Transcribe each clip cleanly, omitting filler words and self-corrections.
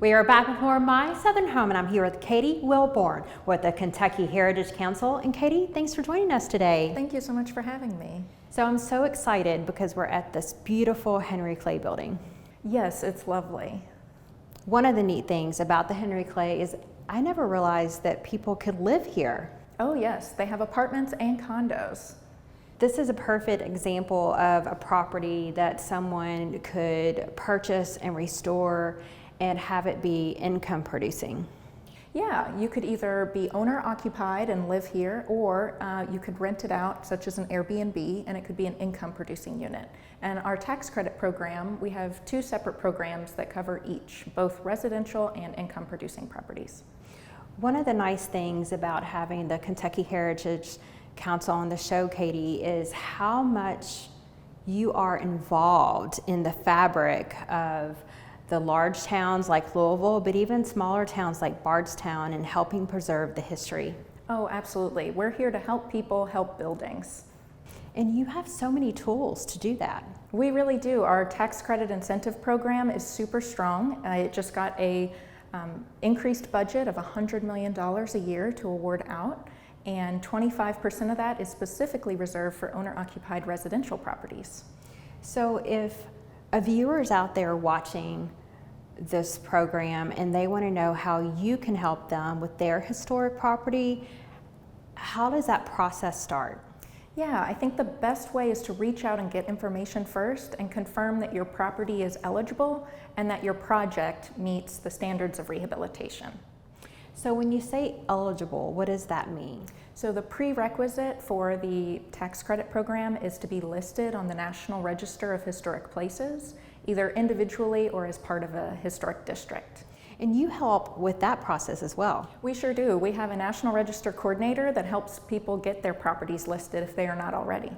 We are back with more of My Southern Home, and I'm here with Katie Wilborn with the Kentucky Heritage Council. And Katie, thanks for joining us today. Thank you so much for having me. So I'm so excited because we're at this beautiful Henry Clay building. Yes, it's lovely. One of the neat things about the Henry Clay is I never realized that people could live here. Oh yes, they have apartments and condos. This is a perfect example of a property that someone could purchase and restore and have it be income producing. Yeah, you could either be owner occupied and live here, or you could rent it out, such as an Airbnb, and it could be an income producing unit. And our tax credit program, we have two separate programs that cover each, both residential and income producing properties. One of the nice things about having the Kentucky Heritage Council on the show, Katie, is how much you are involved in the fabric of the large towns like Louisville, but even smaller towns like Bardstown, and helping preserve the history. Oh, absolutely. We're here to help people help buildings. And you have so many tools to do that. We really do. Our tax credit incentive program is super strong. It just got a increased budget of $100 million a year to award out, and 25% of that is specifically reserved for owner-occupied residential properties. So if a viewer is out there watching this program and they want to know how you can help them with their historic property, how does that process start? Yeah, I think the best way is to reach out and get information first and confirm that your property is eligible and that your project meets the standards of rehabilitation. So when you say eligible, what does that mean? So the prerequisite for the tax credit program is to be listed on the National Register of Historic Places, either individually or as part of a historic district. And you help with that process as well. We sure do. We have a National Register coordinator that helps people get their properties listed if they are not already.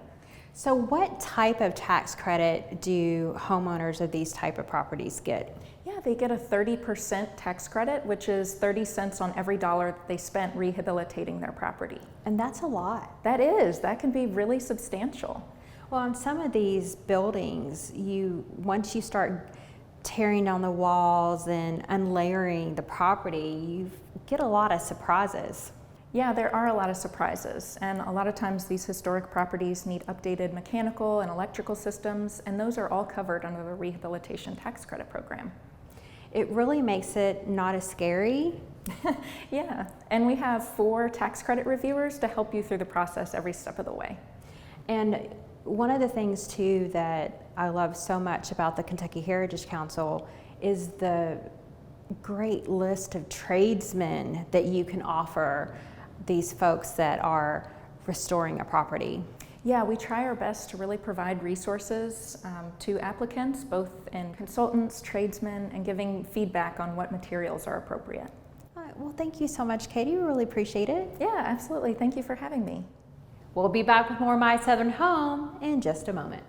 So what type of tax credit do homeowners of these type of properties get? Yeah, they get a 30% tax credit, which is 30 cents on every dollar that they spent rehabilitating their property. And that's a lot. That can be really substantial. Well, on some of these buildings, once you start tearing down the walls and unlayering the property, you get a lot of surprises. Yeah, there are a lot of surprises, and a lot of times these historic properties need updated mechanical and electrical systems, and those are all covered under the Rehabilitation Tax Credit Program. It really makes it not as scary. Yeah, and we have 4 tax credit reviewers to help you through the process every step of the way. And one of the things too that I love so much about the Kentucky Heritage Council is the great list of tradesmen that you can offer these folks that are restoring a property. Yeah, we try our best to really provide resources to applicants, both in consultants, tradesmen, and giving feedback on what materials are appropriate. All right, well, thank you so much, Katie. We really appreciate it. Yeah, absolutely. Thank you for having me. We'll be back with more My Southern Home in just a moment.